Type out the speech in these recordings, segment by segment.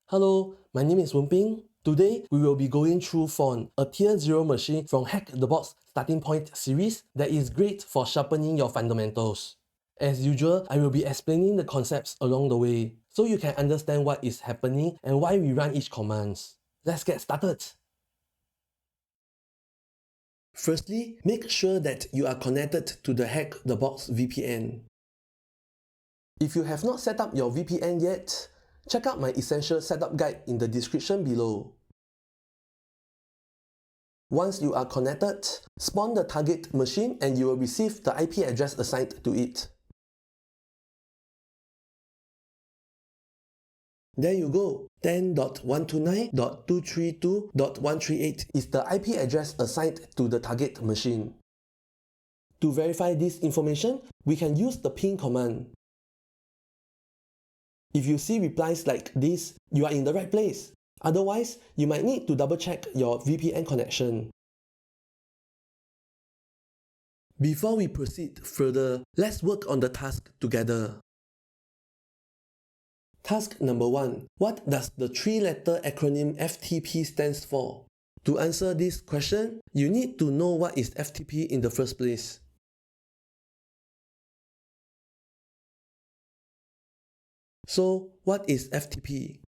Hello, my name is Wenping. Today, we will be going through Fawn, a Tier 0 machine from Hack the Box Starting Point series that is great for sharpening your fundamentals. As usual, I will be explaining the concepts along the way, so you can understand what is happening and why we run each command. Let's get started! Firstly, make sure that you are connected to the Hack the Box VPN. If you have not set up your VPN yet, check out my essential setup guide in the description below. Once you are connected, spawn the target machine and you will receive the IP address assigned to it. There you go, 10.129.232.138 is the IP address assigned to the target machine. To verify this information, we can use the ping command. If you see replies like this, you are in the right place. Otherwise, you might need to double check your VPN connection. Before we proceed further, let's work on the task together. Task number 1. What does the 3-letter acronym FTP stands for? To answer this question, you need to know what is FTP in the first place. So, what is FTP?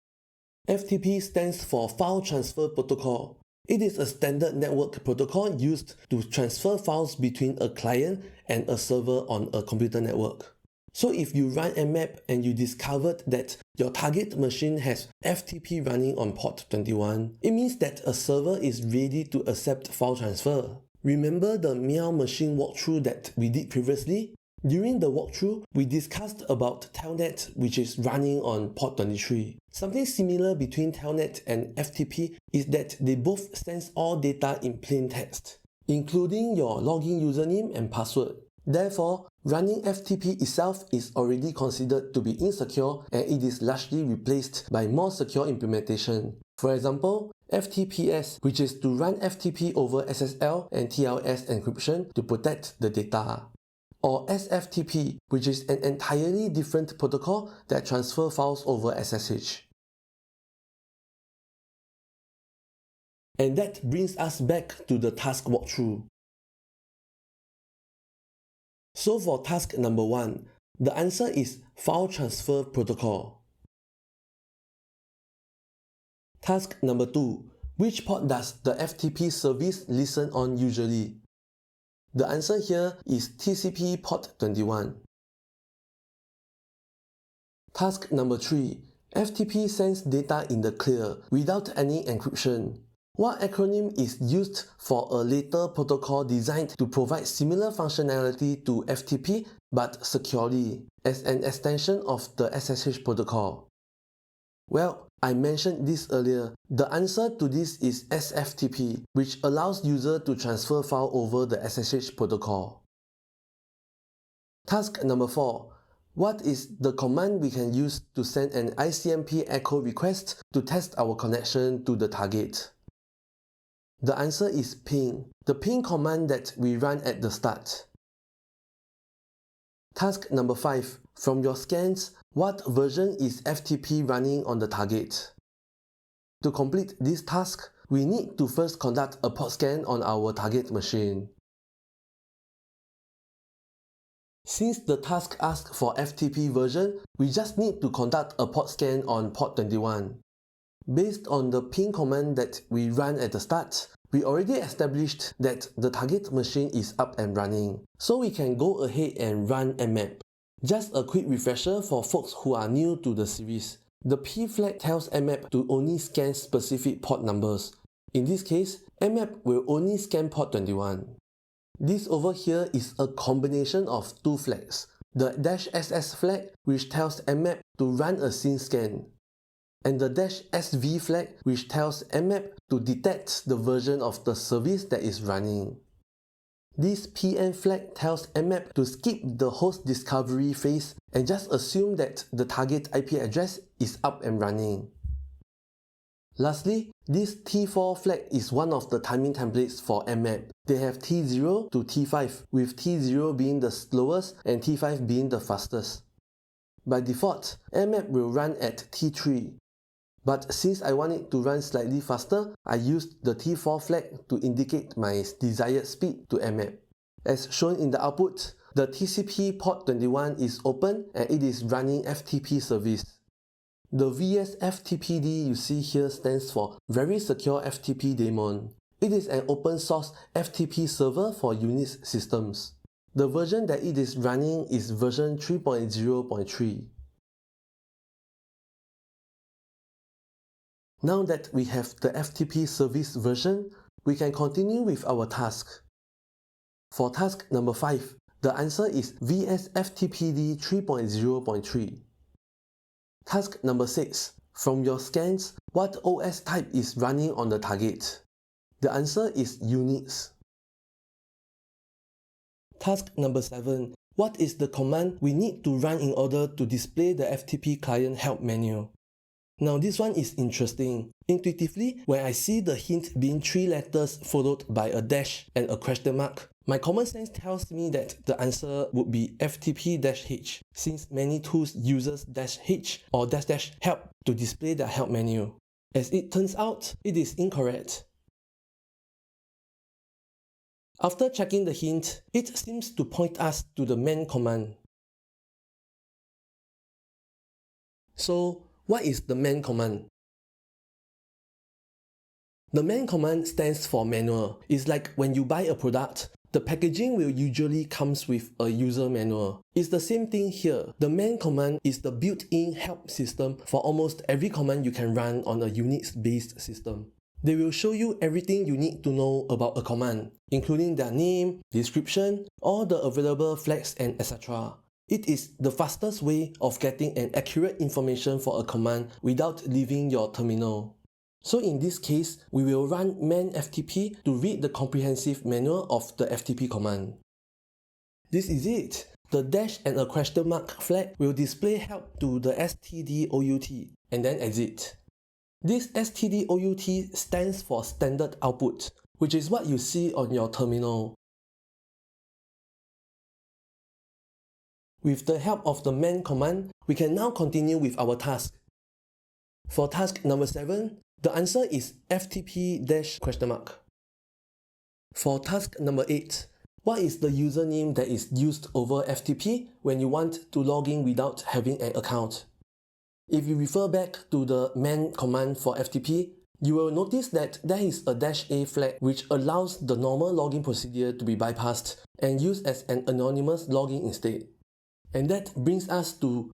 FTP stands for File Transfer Protocol. It is a standard network protocol used to transfer files between a client and a server on a computer network. So if you run Nmap and you discovered that your target machine has FTP running on port 21, it means that a server is ready to accept file transfer. Remember the Meow machine walkthrough that we did previously? During the walkthrough, we discussed about Telnet, which is running on port 23. Something similar between Telnet and FTP is that they both sense all data in plain text, including your login username and password. Therefore, running FTP itself is already considered to be insecure and it is largely replaced by more secure implementation. For example, FTPS, which is to run FTP over SSL and TLS encryption to protect the data. Or SFTP, which is an entirely different protocol that transfers files over SSH. And that brings us back to the task walkthrough. So for task number 1, the answer is File Transfer Protocol. Task number 2, which port does the FTP service listen on usually? The answer here is TCP port 21. Task number 3, FTP sends data in the clear without any encryption. What acronym is used for a later protocol designed to provide similar functionality to FTP but securely, as an extension of the SSH protocol? Well, I mentioned this earlier. The answer to this is SFTP, which allows user to transfer file over the SSH protocol. Task number 4. What is the command we can use to send an ICMP echo request to test our connection to the target? The answer is ping, the ping command that we run at the start. Task number 5. From your scans, what version is FTP running on the target? To complete this task, we need to first conduct a port scan on our target machine. Since the task asks for FTP version, we just need to conduct a port scan on port 21. Based on the ping command that we ran at the start, we already established that the target machine is up and running, so we can go ahead and run Nmap. Just a quick refresher for folks who are new to the series. The P flag tells Nmap to only scan specific port numbers. In this case, Nmap will only scan port 21. This over here is a combination of two flags. The -SS flag, which tells Nmap to run a scene scan, and the -SV flag, which tells Nmap to detect the version of the service that is running. This PN flag tells Nmap to skip the host discovery phase and just assume that the target IP address is up and running. Lastly, this T4 flag is one of the timing templates for Nmap. They have T0 to T5, with T0 being the slowest and T5 being the fastest. By default, Nmap will run at T3. But since I want it to run slightly faster, I used the T4 flag to indicate my desired speed to Nmap. As shown in the output, the TCP port 21 is open and it is running FTP service. The VSFTPD you see here stands for Very Secure FTP Daemon. It is an open source FTP server for Unix systems. The version that it is running is version 3.0.3. Now that we have the FTP service version, we can continue with our task. For task number 5, the answer is VSFTPD 3.0.3. Task number 6. From your scans, what OS type is running on the target? The answer is Unix. Task number 7. What is the command we need to run in order to display the FTP client help menu? Now this one is interesting. Intuitively, when I see the hint being 3 letters followed by a dash and a question mark, my common sense tells me that the answer would be FTP-H, since many tools uses -H or --help to display their help menu. As it turns out, it is incorrect. After checking the hint, it seems to point us to the man command. So, what is the man command? The man command stands for manual. It's like when you buy a product, the packaging will usually comes with a user manual. It's the same thing here. The man command is the built-in help system for almost every command you can run on a Unix-based system. They will show you everything you need to know about a command, including their name, description, all the available flags and etc. It is the fastest way of getting an accurate information for a command without leaving your terminal. So in this case, we will run man FTP to read the comprehensive manual of the FTP command. This is it. The dash and a question mark flag will display help to the stdout and then exit. This stdout stands for standard output, which is what you see on your terminal. With the help of the man command, we can now continue with our task. For task number 7, the answer is FTP-? For task number 8, what is the username that is used over FTP when you want to log in without having an account? If you refer back to the man command for FTP, you will notice that there is a -A flag which allows the normal login procedure to be bypassed and used as an anonymous login instead. And that brings us to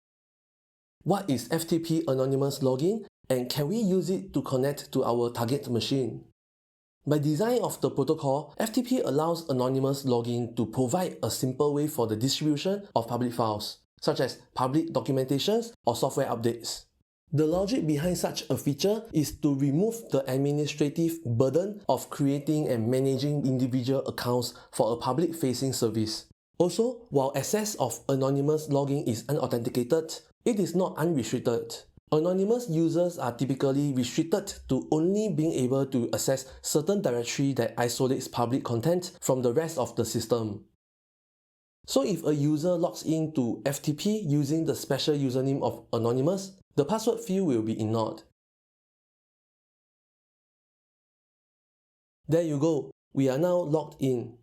what is FTP Anonymous login and can we use it to connect to our target machine? By design of the protocol, FTP allows anonymous login to provide a simple way for the distribution of public files, such as public documentations or software updates. The logic behind such a feature is to remove the administrative burden of creating and managing individual accounts for a public-facing service. Also, while access of anonymous login is unauthenticated, it is not unrestricted. Anonymous users are typically restricted to only being able to access certain directory that isolates public content from the rest of the system. So if a user logs into FTP using the special username of Anonymous, the password field will be ignored. There you go, we are now logged in.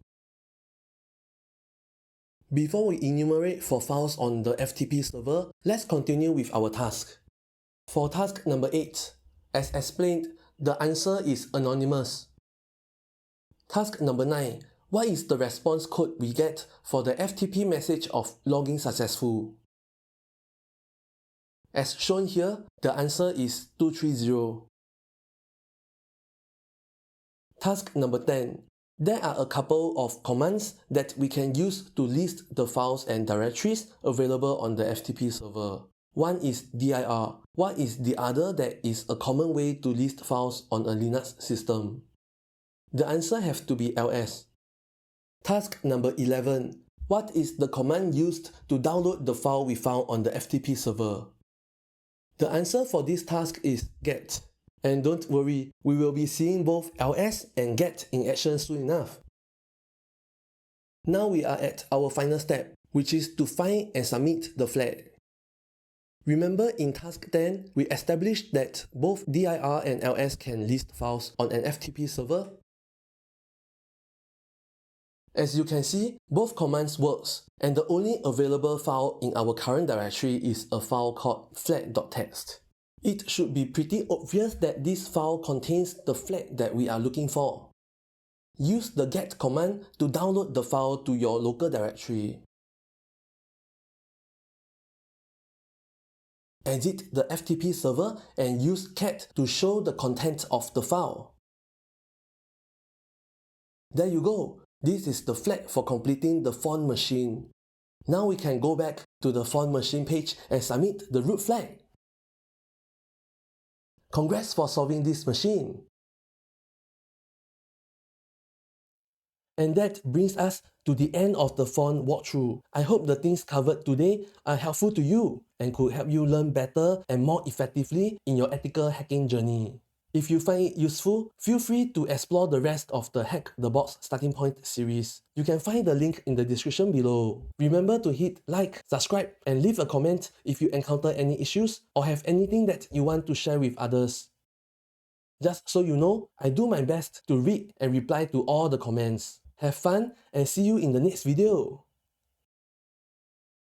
Before we enumerate for files on the FTP server, let's continue with our task. For task number 8, as explained, the answer is anonymous. Task number 9, what is the response code we get for the FTP message of login successful? As shown here, the answer is 230. Task number 10. There are a couple of commands that we can use to list the files and directories available on the FTP server. One is dir. What is the other that is a common way to list files on a Linux system? The answer has to be ls. Task number 11. What is the command used to download the file we found on the FTP server? The answer for this task is get. And don't worry, we will be seeing both ls and get in action soon enough. Now we are at our final step, which is to find and submit the flag. Remember in task 10, we established that both dir and ls can list files on an FTP server. As you can see, both commands works, and the only available file in our current directory is a file called flag.txt. It should be pretty obvious that this file contains the flag that we are looking for. Use the get command to download the file to your local directory. Exit the FTP server and use cat to show the content of the file. There you go. This is the flag for completing the Fawn machine. Now we can go back to the Fawn machine page and submit the root flag. Congrats for solving this machine. And that brings us to the end of the Fawn walkthrough. I hope the things covered today are helpful to you and could help you learn better and more effectively in your ethical hacking journey. If you find it useful, feel free to explore the rest of the Hack the Box Starting Point series. You can find the link in the description below. Remember to hit like, subscribe, and leave a comment if you encounter any issues or have anything that you want to share with others. Just so you know, I do my best to read and reply to all the comments. Have fun and see you in the next video.